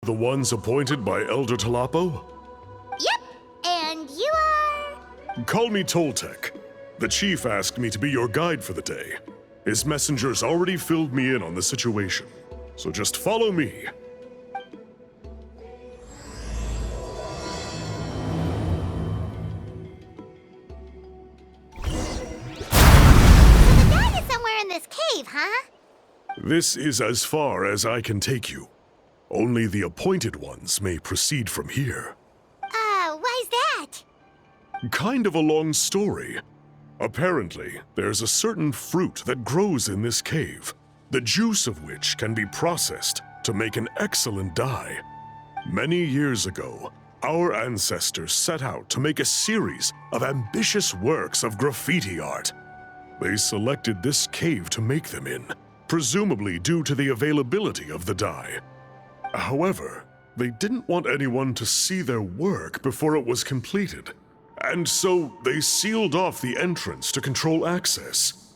The ones appointed by Elder Talapo? Yep, and you are... Call me Toltec. The chief asked me to be your guide for the day. His messengers already filled me in on the situation, so just follow me. So the guide is somewhere in this cave, huh? This is as far as I can take you. Only the appointed ones may proceed from here. Why's that? Kind of a long story. Apparently, there's a certain fruit that grows in this cave, the juice of which can be processed to make an excellent dye. Many years ago, our ancestors set out to make a series of ambitious works of graffiti art. They selected this cave to make them in, presumably due to the availability of the dye. However, they didn't want anyone to see their work before it was completed, and so they sealed off the entrance to control access.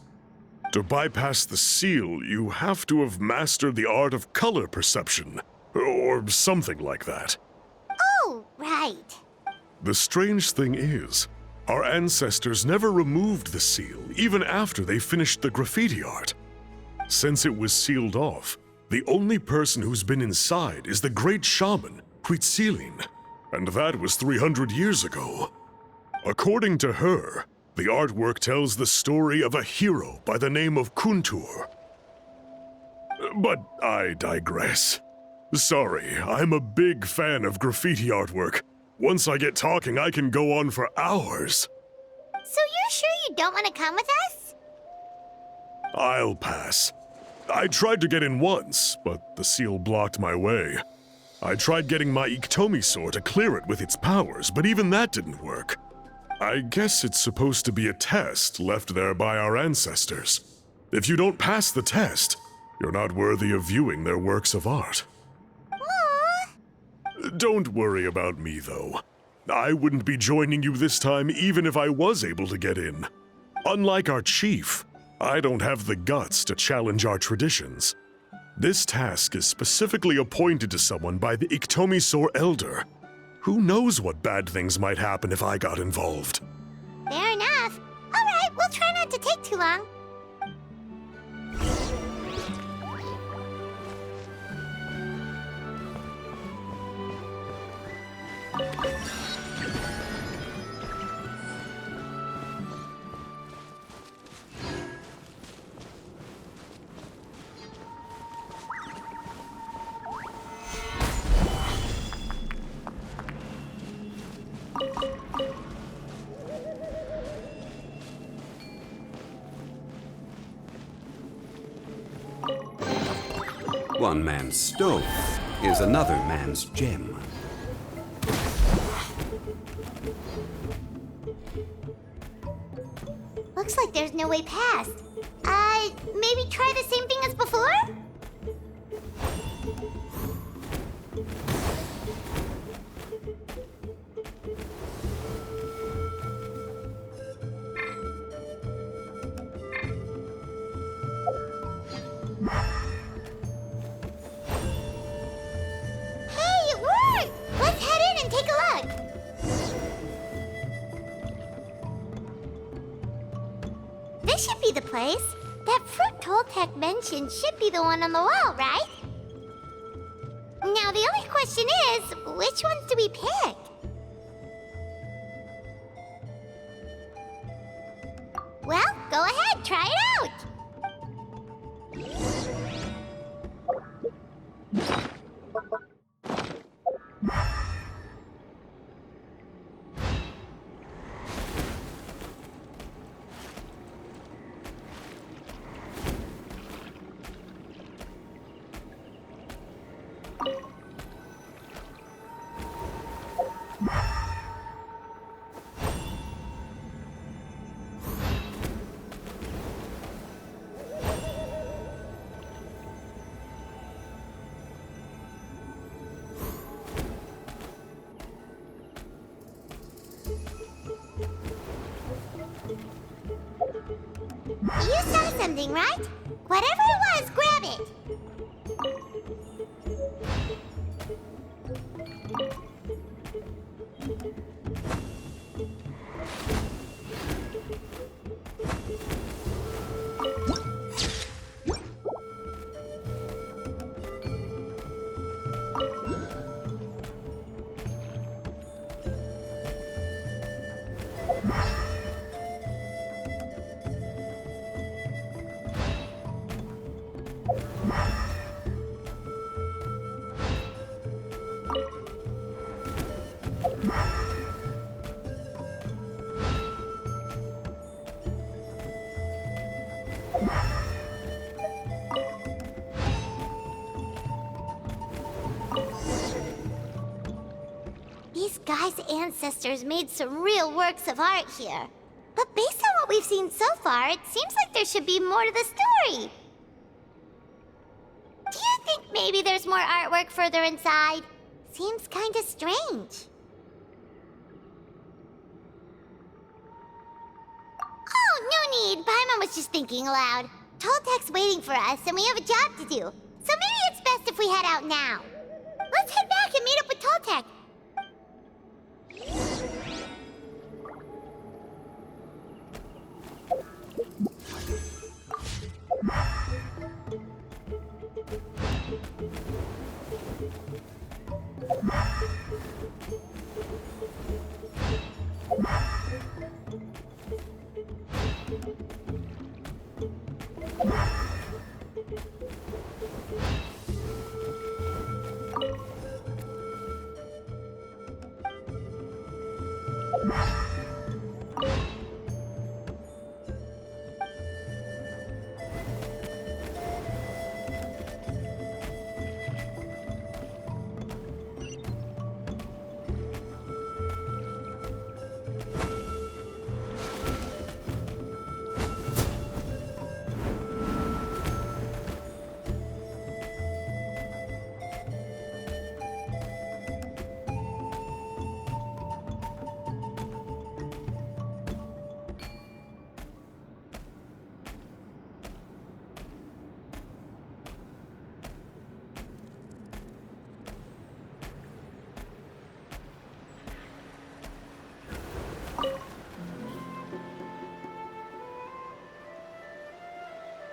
To bypass the seal, you have to have mastered the art of color perception, or something like that. Oh, right. The strange thing is, our ancestors never removed the seal even after they finished the graffiti art. Since it was sealed off, the only person who's been inside is the great shaman, Huitzilin, and that was 300 years ago. According to her, the artwork tells the story of a hero by the name of Kuntur. But I digress. Sorry, I'm a big fan of graffiti artwork. Once I get talking, I can go on for hours. So you're sure you don't want to come with us? I'll pass. I tried to get in once, but the seal blocked my way. I tried getting my Iktomi to clear it with its powers, but even that didn't work. I guess it's supposed to be a test left there by our ancestors. If you don't pass the test, you're not worthy of viewing their works of art. Aww. Don't worry about me, though. I wouldn't be joining you this time even if I was able to get in. Unlike our chief, I don't have the guts to challenge our traditions. This task is specifically appointed to someone by the Iktomi Elder. Who knows what bad things might happen if I got involved? Fair enough. All right, we'll try not to take too long. One man's stone is another man's gem. Looks like there's no way past. Maybe try the same thing as before? Hey, it worked! Let's head in and take a look. This should be the place. That fruit Toltec mentioned should be the one on the wall, right? Now the only question is, which ones do we pick? Well, go ahead, try it out! You saw something, right? Whatever it was, grab it! These guys' ancestors made some real works of art here. But based on what we've seen so far, it seems like there should be more to the story. Do you think maybe there's more artwork further inside? Seems kinda strange. Oh, no need. Paimon was just thinking aloud. Toltek's waiting for us, and we have a job to do. So maybe it's best if we head out now. Let's head back and meet up with Toltek.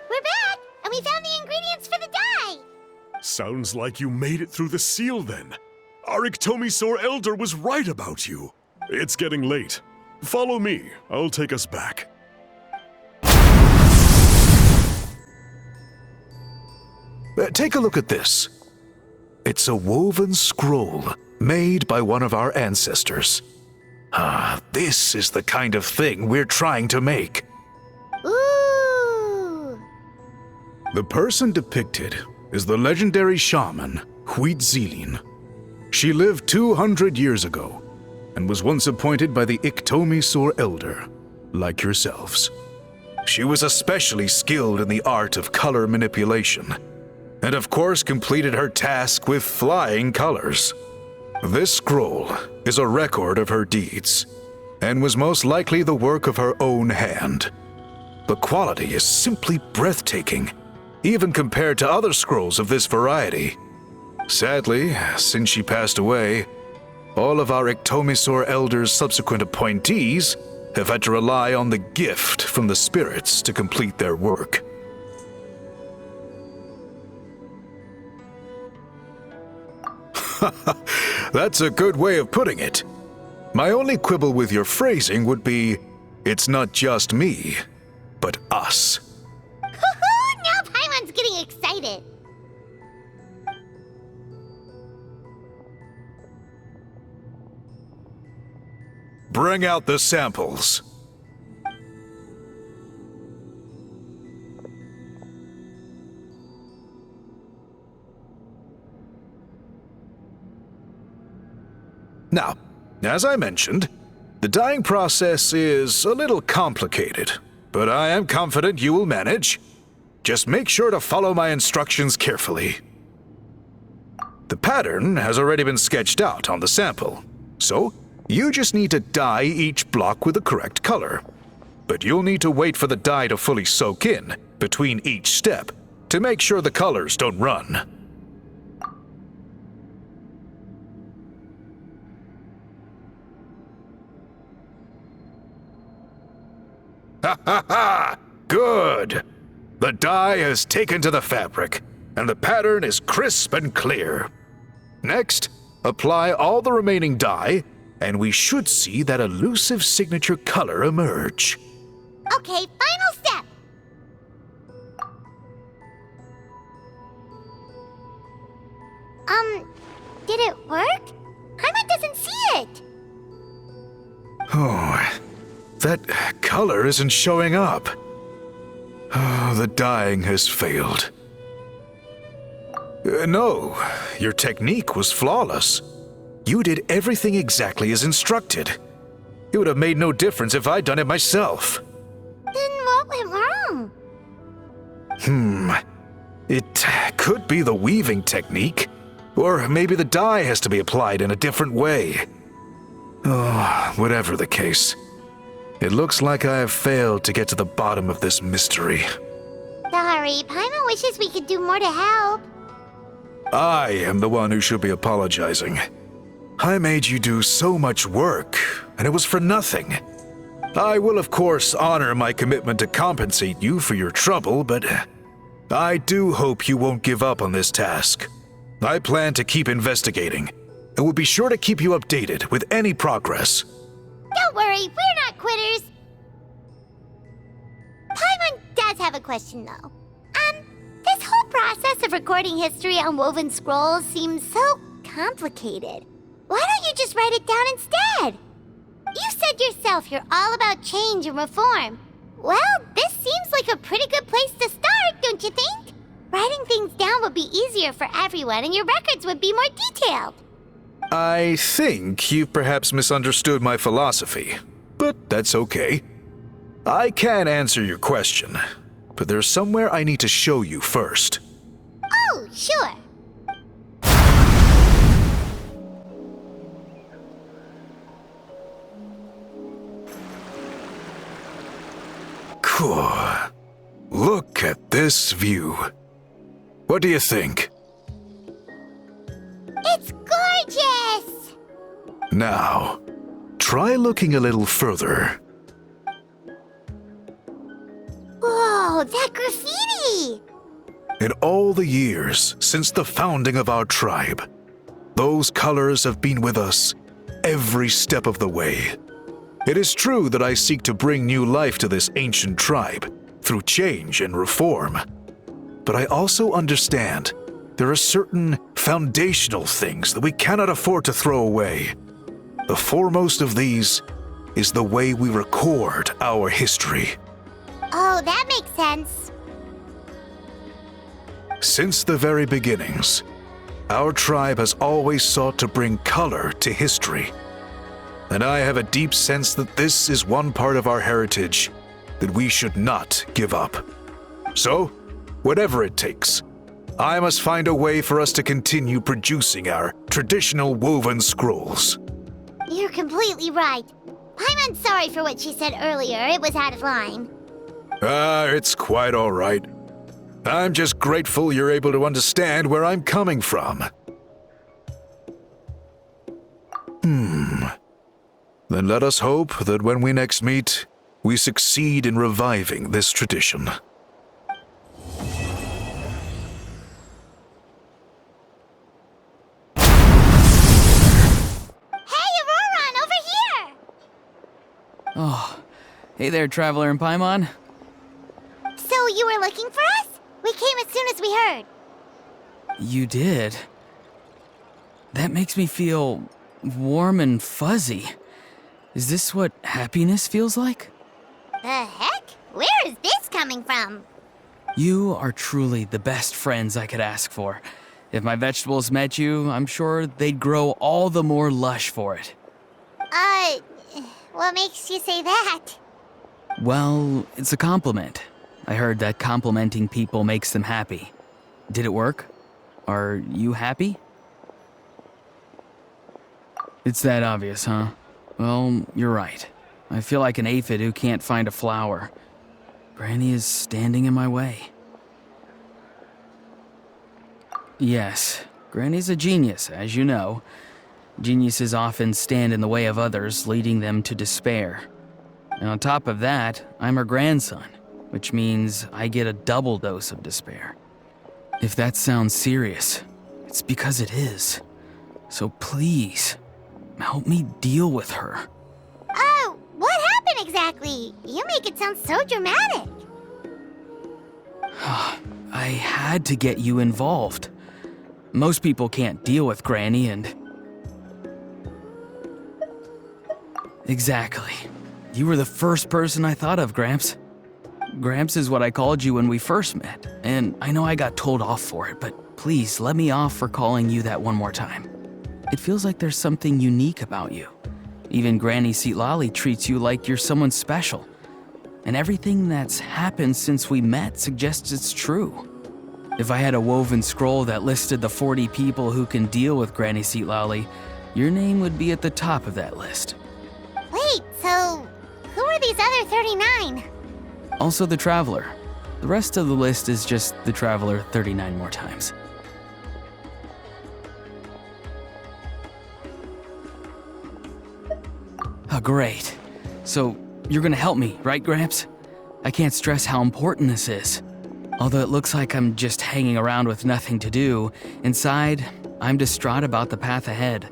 We're back, and we found the ingredients for the dye! Sounds like you made it through the seal then. Our Iktomi Elder was right about you. It's getting late. Follow me. I'll take us back. Take a look at this. It's a woven scroll made by one of our ancestors. This is the kind of thing we're trying to make. Ooh! The person depicted is the legendary shaman, Huitzilin. She lived 200 years ago and was once appointed by the Iktomi Elder, like yourselves. She was especially skilled in the art of color manipulation, and of course completed her task with flying colors. This scroll is a record of her deeds, and was most likely the work of her own hand. The quality is simply breathtaking, even compared to other scrolls of this variety. Sadly, since she passed away, all of our Iktomi Elder's subsequent appointees have had to rely on the gift from the spirits to complete their work. That's a good way of putting it. My only quibble with your phrasing would be, it's not just me, but us. Now Paimon's getting excited. Bring out the samples. Now, as I mentioned, the dyeing process is a little complicated, but I am confident you will manage. Just make sure to follow my instructions carefully. The pattern has already been sketched out on the sample, so you just need to dye each block with the correct color. But you'll need to wait for the dye to fully soak in between each step to make sure the colors don't run. Ha ha ha! Good! The dye has taken to the fabric, and the pattern is crisp and clear. Next, apply all the remaining dye, and we should see that elusive signature color emerge. Okay, final step. Did it work? Paimon doesn't see it. Oh, that color isn't showing up. Oh, the dyeing has failed. No, your technique was flawless. You did everything exactly as instructed. It would have made no difference if I'd done it myself. Then what went wrong? It could be the weaving technique, or maybe the dye has to be applied in a different way. Oh, whatever the case, it looks like I have failed to get to the bottom of this mystery. Sorry, Paimon wishes we could do more to help. I am the one who should be apologizing. I made you do so much work, and it was for nothing. I will, of course, honor my commitment to compensate you for your trouble, but I do hope you won't give up on this task. I plan to keep investigating, and will be sure to keep you updated with any progress. Don't worry, we're not quitters. Paimon does have a question, though. This whole process of recording history on woven scrolls seems so complicated. Why don't you just write it down instead? You said yourself you're all about change and reform. Well, this seems like a pretty good place to start, don't you think? Writing things down would be easier for everyone and your records would be more detailed. I think you've perhaps misunderstood my philosophy, but that's okay. I can answer your question, but there's somewhere I need to show you first. Oh, sure. Cool. Look at this view. What do you think? It's gorgeous! Now, try looking a little further. Whoa, that graffiti! In all the years since the founding of our tribe, those colors have been with us every step of the way. It is true that I seek to bring new life to this ancient tribe through change and reform. But I also understand there are certain foundational things that we cannot afford to throw away. The foremost of these is the way we record our history. Oh, that makes sense. Since the very beginnings, our tribe has always sought to bring color to history. And I have a deep sense that this is one part of our heritage that we should not give up. So, whatever it takes, I must find a way for us to continue producing our traditional woven scrolls. You're completely right. Paimon's sorry for what she said earlier. It was out of line. It's quite all right. I'm just grateful you're able to understand where I'm coming from. Then let us hope that when we next meet, we succeed in reviving this tradition. Oh, hey there, Traveler and Paimon. So you were looking for us? We came as soon as we heard. You did? That makes me feel warm and fuzzy. Is this what happiness feels like? The heck? Where is this coming from? You are truly the best friends I could ask for. If my vegetables met you, I'm sure they'd grow all the more lush for it. What makes you say that? Well, it's a compliment. I heard that complimenting people makes them happy. Did it work? Are you happy? It's that obvious, huh? Well, you're right. I feel like an aphid who can't find a flower. Granny is standing in my way. Yes, Granny's a genius, as you know. Geniuses often stand in the way of others, leading them to despair. And on top of that, I'm her grandson, which means I get a double dose of despair. If that sounds serious, it's because it is. So please, help me deal with her. Oh, what happened exactly? You make it sound so dramatic. I had to get you involved. Most people can't deal with Granny and... Exactly. You were the first person I thought of, Gramps. Gramps is what I called you when we first met, and I know I got told off for it, but please let me off for calling you that one more time. It feels like there's something unique about you. Even Granny Seatlali treats you like you're someone special. And everything that's happened since we met suggests it's true. If I had a woven scroll that listed the 40 people who can deal with Granny Seatlali, your name would be at the top of that list. Wait, so who are these other 39? Also the Traveler. The rest of the list is just the Traveler 39 more times. Oh, great. So, you're gonna help me, right, Gramps? I can't stress how important this is. Although it looks like I'm just hanging around with nothing to do, inside, I'm distraught about the path ahead.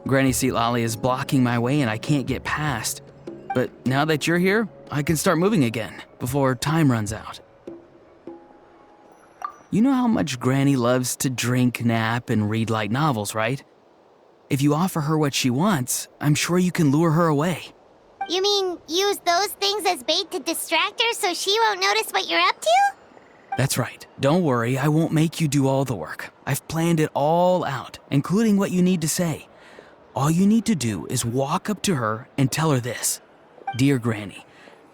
Granny Seatlali is blocking my way and I can't get past. But now that you're here, I can start moving again, before time runs out. You know how much Granny loves to drink, nap, and read light novels, right? If you offer her what she wants, I'm sure you can lure her away. You mean use those things as bait to distract her so she won't notice what you're up to? That's right. Don't worry, I won't make you do all the work. I've planned it all out, including what you need to say. All you need to do is walk up to her and tell her this. Dear Granny,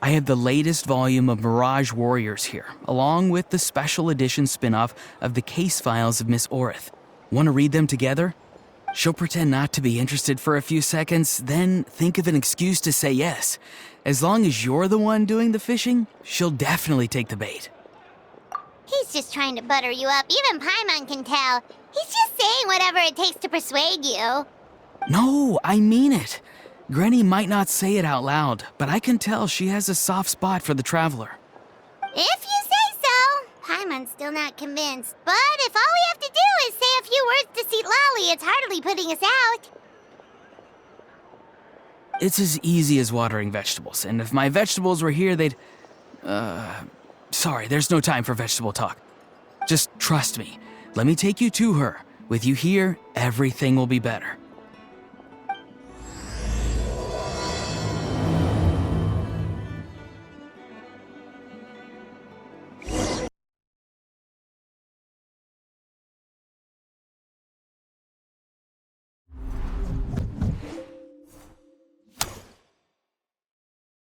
I have the latest volume of Mirage Warriors here, along with the special edition spin-off of the case files of Miss Orith. Want to read them together? She'll pretend not to be interested for a few seconds, then think of an excuse to say yes. As long as you're the one doing the fishing, she'll definitely take the bait. He's just trying to butter you up. Even Paimon can tell. He's just saying whatever it takes to persuade you. No, I mean it. Granny might not say it out loud, but I can tell she has a soft spot for the Traveler. If you say so. Paimon's still not convinced. But if all we have to do is say a few words to Seatlali, it's hardly putting us out. It's as easy as watering vegetables, and if my vegetables were here, they'd... Sorry, there's no time for vegetable talk. Just trust me. Let me take you to her. With you here, everything will be better.